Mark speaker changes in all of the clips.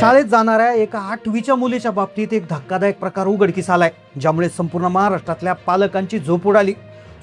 Speaker 1: शाळेत जाणाऱ्या एका 8वीच्या मुलीच्या बाबतीत एक धक्कादायक प्रकार उघडकीस आलाय, ज्यामुळे संपूर्ण महाराष्ट्रातल्या पालकांची झोप उडाली.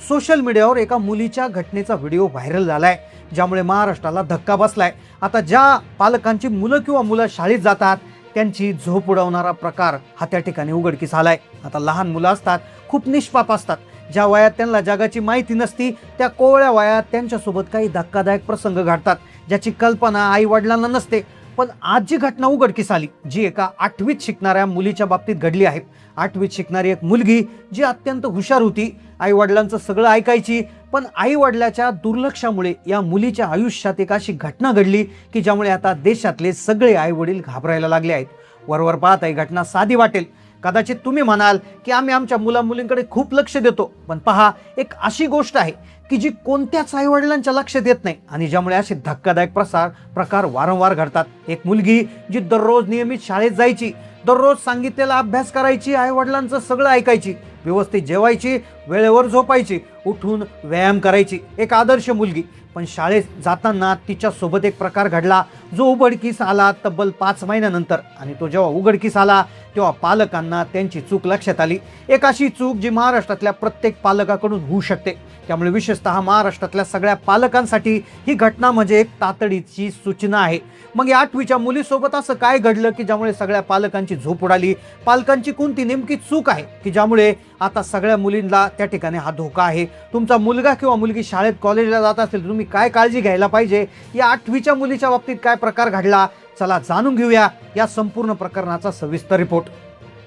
Speaker 1: सोशल मीडियावर एका मुलीच्या घटनेचा व्हिडिओ व्हायरल झालाय, ज्यामुळे महाराष्ट्राला धक्का बसलाय. आता ज्या पालकांची मुलं किंवा मुलं शाळेत जातात त्यांची झोप उडवणारा प्रकार हा त्या ठिकाणी उघडकीस आलाय. आता लहान मुलं असतात, खूप निष्पाप असतात, ज्या वयात त्यांना जगाची माहिती नसती त्या कोवळ्या वयात त्यांच्यासोबत काही धक्कादायक प्रसंग घडतात, ज्याची कल्पना आई वडिलांना नसते. पण आज जी घटना उघडकीस आली, जी एका 8वीत शिकणाऱ्या मुलीच्या बाबतीत घडली आहे. 8वीत शिकणारी एक मुलगी जी अत्यंत हुशार होती, आई वडिलांचं सगळं ऐकायची, पण आई वडिलाच्या दुर्लक्षामुळे या मुलीच्या आयुष्यात एक अशी घटना घडली की ज्यामुळे आता देशातले सगळे आई वडील घाबरायला लागले आहेत. वरवर पाहता ही घटना साधी वाटेल, कदाचित तुम्ही म्हणाल की आम्ही आमच्या मुला मुलींकडे खूप लक्ष देतो, पण पहा, एक अशी गोष्ट आहे की जी कोणत्याच आई वडिलांच्या लक्षात येत नाही आणि ज्यामुळे असे धक्कादायक प्रकार वारंवार घडतात. एक मुलगी जी दररोज नियमित शाळेत जायची, दररोज सांगितलेला अभ्यास करायची, आई वडिलांचं सगळं ऐकायची, व्यवस्थित जेवायची, वेळेवर झोपायची, उठून व्यायाम करायची, एक आदर्श मुलगी. पण शाळेत जाताना तिच्या सोबत एक प्रकार घडला जो उघडकीस आला तब्बल 5 महिन्यानंतर. आणि तो जेव्हा उघडकीस आला तेव्हा पालकांना त्यांची चूक लक्षात आली. एक अशी चूक जी महाराष्ट्रातल्या प्रत्येक पालकाकडून होऊ शकते. त्यामुळे विशेषतः महाराष्ट्रातल्या सगळ्या पालकांसाठी ही घटना म्हणजे एक तातडीची सूचना आहे. मग या 8वीच्या मुलीसोबत असं काय घडलं की ज्यामुळे सगळ्या पालकांची झोप उडाली? पालकांची कोणती नेमकी चूक आहे की ज्यामुळे आता सगळ्या मुलींना त्या ठिकाणी हा धोका आहे? तुमचा मुलगा किंवा मुलगी शाळेत कॉलेजला जात असेल, तुम्ही काय काळजी घ्यायला पाहिजे? या 8वीच्या मुलीच्या बाबतीत काय प्रकार घडला, चला जाणून घेऊया या संपूर्ण प्रकरणाचा सविस्तर रिपोर्ट.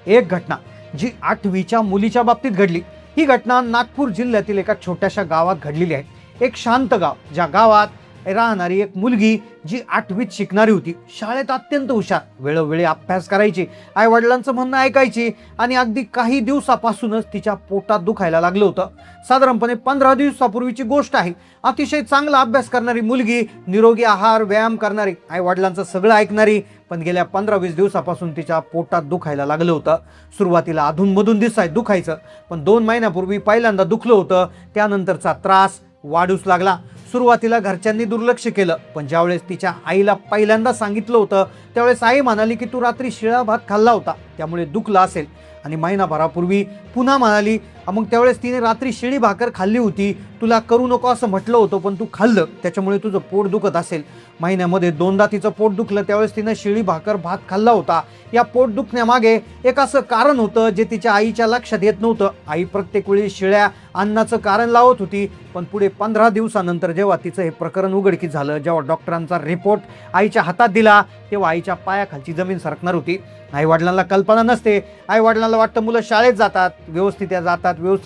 Speaker 1: एक घटना जी 8वीच्या मुलीच्या बाबतीत घडली. ही घटना नागपूर जिल्ह्यातील एका छोट्याशा गावात घडलेली आहे. एक शांत गाव, ज्या गावात राहणारी एक मुलगी जी 8वीत शिकणारी होती. शाळेत अत्यंत हुशार, वेळोवेळी अभ्यास करायची, आई वडिलांचं म्हणणं ऐकायची आणि अगदी काही दिवसापासूनच तिच्या पोटात दुखायला लागलं होतं. साधारणपणे 15 दिवसापूर्वीची गोष्ट आहे. अतिशय चांगला अभ्यास करणारी मुलगी, निरोगी आहार, व्यायाम करणारी, आई वडिलांचं सगळं ऐकणारी, पण गेल्या 15-20 दिवसापासून तिच्या पोटात दुखायला लागलं होतं. सुरुवातीला अधूनमधून दुखायचं, पण 2 महिन्यापूर्वी पहिल्यांदा दुखलं होतं. त्यानंतरचा त्रास वाढूच लागला. सुरुवातीला घरच्यांनी दुर्लक्ष केलं, पण ज्यावेळेस तिच्या आईला पहिल्यांदा सांगितलं होतं त्यावेळेस आई म्हणाली की तू रात्री शिळा भात खाल्ला होता त्यामुळे दुखला असेल. आणि महिनाभरापूर्वी पुन्हा म्हणाली, मग त्यावेळेस तिने रात्री शिळी भाकर खाल्ली होती, तुला करू नको असं म्हटलं होतं पण तू खाल्लं, त्याच्यामुळे तुझं पोट दुखत असेल. महिन्यामध्ये 2दा तिचं पोट दुखलं, त्यावेळेस तिनं शिळी भाकर भात खाल्ला होता. या पोट दुखण्यामागे एक असं कारण होतं जे तिच्या आईच्या लक्षात येत नव्हतं. आई प्रत्येक वेळी शिळ्या अन्नाचं कारण लावत होती, पण पुढे 15 दिवसानंतर जेव्हा तिचं हे प्रकरण उघडकीस झालं, जेव्हा डॉक्टरांचा रिपोर्ट आईच्या हातात दिला, तेव्हा आईच्या पायाखालची जमीन सरकणार होती. आई वडिलांना कल्पना नसते. आई वडिलांना वाटतं मुलं शाळेत जातात, व्यवस्थित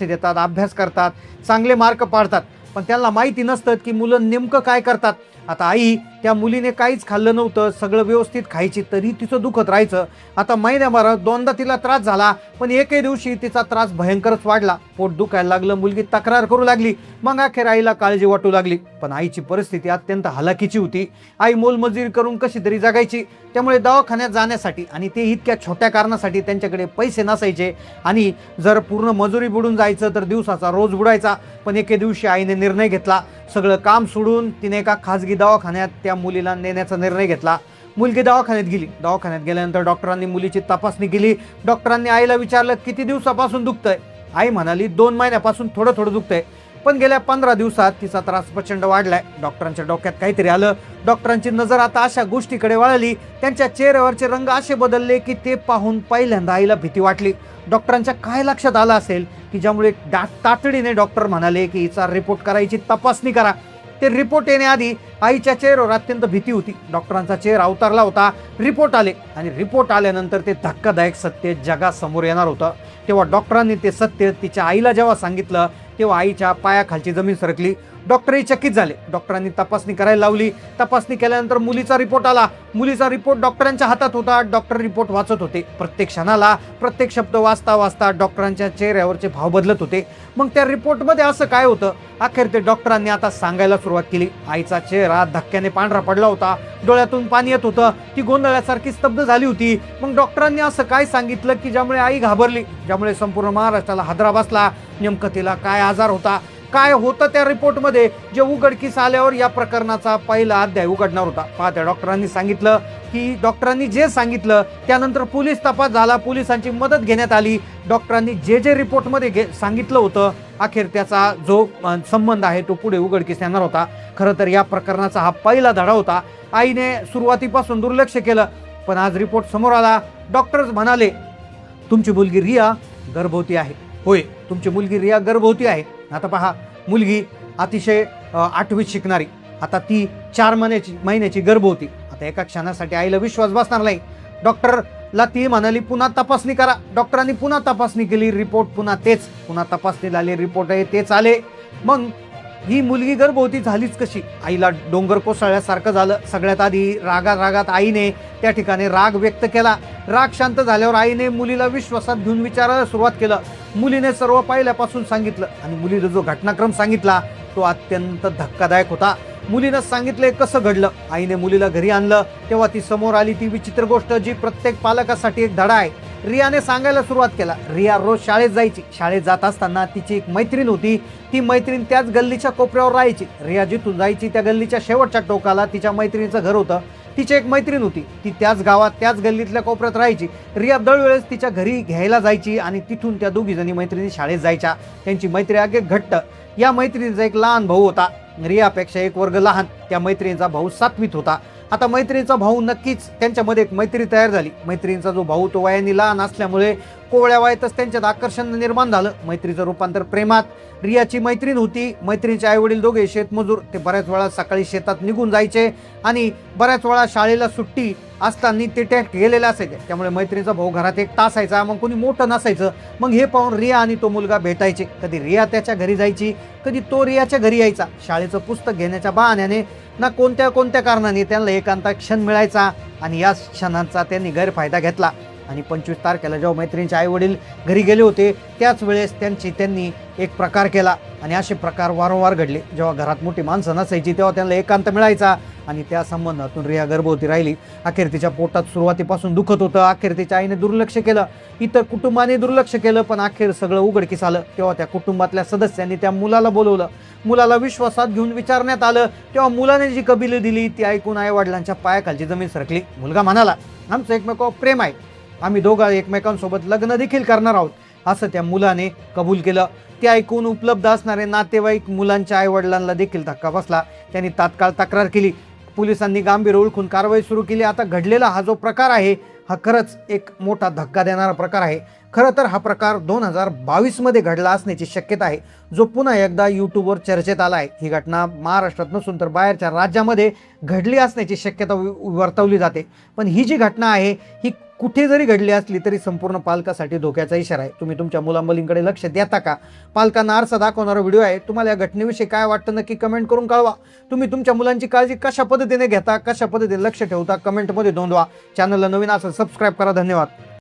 Speaker 1: येतात, अभ्यास करतात, चांगले मार्क पाडतात, पण त्यांना माहिती नसतं की मुलं नेमकं काय करतात. आता आई, त्या मुलीने काहीच खाल्लं नव्हतं, सगळं व्यवस्थित खायची, तरी तिचं दुखत राहायचं. आता महिन्याभरात 2दा तिला त्रास झाला, पण एके दिवशी तिचा त्रास भयंकरच वाढला. पोट दुखायला लागलं, मुलगी तक्रार करू लागली. मग अखेर आईला काळजी वाटू लागली. पण आईची परिस्थिती अत्यंत हलाखीची होती. आई मोलमजुरी करून कशी तरी जगायची, त्यामुळे दवाखान्यात जाण्यासाठी आणि ते इतक्या छोट्या कारणासाठी त्यांच्याकडे पैसे नसायचे. आणि जर पूर्ण मजुरी बुडून जायचं तर दिवसाचा रोज बुडायचा. पण एके दिवशी आईने निर्णय घेतला, सगळं काम सोडून तिने एका खाजगी दवाखान्यात त्या मुलीला नेण्याचा निर्णय घेतला. मुलगी दवाखान्यात गेली. दवाखान्यात गेल्यानंतर डॉक्टरांनी मुलीची तपासणी केली. डॉक्टरांनी आईला विचारलं, किती दिवसापासून दुखतंय? आई म्हणाली, 2 महिन्यापासून थोडं थोडं दुखतंय, पण गेल्या 15 दिवसात तिचा त्रास प्रचंड वाढलाय. डॉक्टरांच्या डोक्यात काहीतरी आलं. डॉक्टरांची नजर आता अशा गोष्टीकडे वळली. त्यांच्या चेहऱ्यावरचे रंग असे बदलले की ते पाहून पहिल्यांदा आईला भीती वाटली. डॉक्टरांच्या काय लक्षात आलं असेल की ज्यामुळे तातडीने डॉक्टर म्हणाले की हिचा रिपोर्ट करायची, तपासणी करा. ते रिपोर्ट येण्याआधी आईच्या चेहऱ्यावर अत्यंत भीती होती. डॉक्टरांचा चेहरा अवतारला होता. रिपोर्ट आले आणि रिपोर्ट आल्यानंतर ते धक्कादायक सत्य जगासमोर येणार होतं. तेव्हा डॉक्टरांनी ते सत्य तिच्या आईला जेव्हा सांगितलं तेव्हा आईच्या पायाखालची जमीन सरकली. डॉक्टरही चकित झाले. डॉक्टरांनी तपासणी करायला लावली. तपासणी केल्यानंतर मुलीचा रिपोर्ट आला. मुलीचा रिपोर्ट डॉक्टरांच्या हातात होता. डॉक्टर रिपोर्ट वाचत होते. प्रत्येक क्षणाला प्रत्येक शब्द वाचता वाचता डॉक्टरांच्या चेहऱ्यावरचे भाव बदलत होते. मग त्या रिपोर्टमध्ये असं काय होतं? अखेर ते डॉक्टरांनी आता सांगायला सुरुवात केली. आईचा चेहरा धक्क्याने पांढरा पडला होता. डोळ्यातून पाणी येत होतं. ती गोंधळासारखी स्तब्ध झाली होती. मग डॉक्टरांनी असं काय सांगितलं की ज्यामुळे आई घाबरली, ज्यामुळे संपूर्ण महाराष्ट्राला हादरा बसला. नेमकं तिला काय आजार होता काय होतं त्या रिपोर्टमध्ये जे उघडकीस आल्यावर या प्रकरणाचा पहिला अध्याय उघडणार होता. पहा, त्या डॉक्टरांनी सांगितलं की डॉक्टरांनी जे सांगितलं त्यानंतर पोलीस तपास झाला, पोलिसांची मदत घेण्यात आली. डॉक्टरांनी जे रिपोर्टमध्ये सांगितलं होतं अखेर त्याचा जो संबंध आहे तो पुढे उघडकीस येणार होता. खरं तर या प्रकरणाचा हा पहिला धडा होता. आईने सुरुवातीपासून दुर्लक्ष केलं, पण आज रिपोर्ट समोर आला. डॉक्टर्स म्हणाले तुमची मुलगी रिया गर्भवती आहे. होय, तुमची मुलगी रिया गर्भवती आहे. आता पहा, मुलगी अतिशय 8वीत शिकणारी, आता ती 4 महिन्याची गर्भवती. आता एका क्षणासाठी आईला विश्वास बसणार नाही. डॉक्टरला ती म्हणाली पुन्हा तपासणी करा. डॉक्टरांनी पुन्हा तपासणी केली, रिपोर्ट पुन्हा तपासणी झाली, रिपोर्ट आहे तेच आले. मग ही मुलगी गर्भवती झालीच कशी? आईला डोंगर कोसळल्यासारखं झालं. सगळ्यात आधी रागात आईने त्या ठिकाणी राग व्यक्त केला. राग शांत झाल्यावर आईने मुलीला विश्वासात घेऊन विचारायला सुरुवात केलं. मुलीने सर्व पहिल्यापासून सांगितलं आणि मुलीने जो घटनाक्रम सांगितला तो अत्यंत धक्कादायक होता. मुलीनं सांगितले कसं घडलं. आईने मुलीला घरी आणलं तेव्हा ती समोर आली ती विचित्र गोष्ट जी प्रत्येक पालकासाठी एक धडा आहे. रियाने सांगायला सुरुवात केला. रिया रोज शाळेत जायची. शाळेत जात असताना तिची एक मैत्रीण होती. ती मैत्रीण त्याच गल्लीच्या कोपऱ्यावर राहायची. रिया जिथून जायची त्या गल्लीच्या शेवटच्या टोकाला तिच्या मैत्रिणीचं घर होतं. तिची एक मैत्रीण होती, ती त्याच गावात त्याच गल्लीतल्या कोपऱ्यात राहायची. रिया दरवेळेस तिच्या घरी घ्यायला जायची आणि तिथून त्या दोघी जणी मैत्रिणी शाळेत जायच्या. त्यांची मैत्री अगदी घट्ट. या मैत्रिणीचा एक लहान भाऊ होता, रियापेक्षा 1 वर्ग लहान. त्या मैत्रिणीचा भाऊ 7वीत होता. आता मैत्रिणीचा भाऊ नक्कीच त्यांच्यामध्ये एक मैत्री तयार झाली. मैत्रिणीचा जो भाऊ तो वयाने लहान असल्यामुळे कोवळ्या वयातच त्यांच्यात आकर्षण निर्माण झालं. मैत्रीचं रूपांतर प्रेमात. रियाची मैत्रीण होती. मैत्रिणीचे आई वडील दोघे शेतमजूर. ते बऱ्याच वेळा सकाळी शेतात निघून जायचे आणि बऱ्याच वेळा शाळेला सुट्टी असताना ते गेलेले असायचे. त्यामुळे मैत्रिणीचा भाऊ घरात एकटा असायचा, मग कोणी मोठं नसायचं. मग हे पाहून रिया आणि तो मुलगा भेटायचे. कधी रिया त्याच्या घरी जायची, कधी तो रियाच्या घरी यायचा. शाळेचं पुस्तक घेण्याच्या बहाण्याने ना कोणत्या कारणाने त्यांना एकांता क्षण मिळायचा आणि या क्षणांचा त्यांनी गैरफायदा घेतला. आणि 25 तारखेला जेव्हा मैत्रिणीचे आई वडील घरी गेले होते त्याच वेळेस त्यांनी एक प्रकार केला आणि असे प्रकार वारंवार घडले. जेव्हा घरात मोठी माणसं नसायची तेव्हा त्यांना एकांत मिळायचा आणि त्या संबंधातून रिया गर्भवती राहिली. अखेर तिच्या पोटात सुरुवातीपासून दुखत होतं. अखेर तिच्या आईने दुर्लक्ष केलं, इतर कुटुंबाने दुर्लक्ष केलं, पण अखेर सगळं उघडकीस आलं. तेव्हा त्या कुटुंबातल्या सदस्यांनी त्या मुलाला बोलवलं. मुलाला विश्वासात घेऊन विचारण्यात आलं. तेव्हा मुलाने जी कबिली दिली ती ऐकून आई वडिलांच्या पायाखालची जमीन सरकली. मुलगा म्हणाला आमचं एकमेकावर प्रेम आहे, आम्ही दोघं एकमेकांसोबत लग्न देखील करणार आहोत, असं त्या मुलाने कबूल केलं. ते ऐकून उपलब्ध असणारे नातेवाईक मुलांच्या आई वडिलांना देखील धक्का बसला. त्यांनी तात्काळ तक्रार केली. पोलिसांनी गांभीर्य ओळखून कारवाई सुरू केली. आता घडलेला हा जो प्रकार आहे हा खरंच एक मोठा धक्का देणारा प्रकार आहे. खरं तर हा प्रकार 2022 मध्ये घडला असण्याची शक्यता आहे, जो पुन्हा एकदा यूट्यूबवर चर्चेत आला आहे. ही घटना महाराष्ट्रात नसून तर बाहेरच्या राज्यामध्ये घडली असण्याची शक्यता वर्तवली जाते. पण ही जी घटना आहे ही कुठे जरी घडली असली तरी संपूर्ण पालकासाठी धोक्याचा इशारा आहे. तुम्ही तुमच्या मुलामुलींकडे लक्ष देता का? पालकांना आरसा दाखवणारा व्हिडिओ आहे. तुम्हाला या घटनेविषयी काय वाटतं नक्की कमेंट करून कळवा. तुम्ही तुमच्या मुलांची काळजी कशा पद्धतीने घेता, कशा पद्धतीने लक्ष ठेवता, कमेंटमध्ये नोंदवा. चॅनलला नवीन असेल सबस्क्राईब करा. धन्यवाद.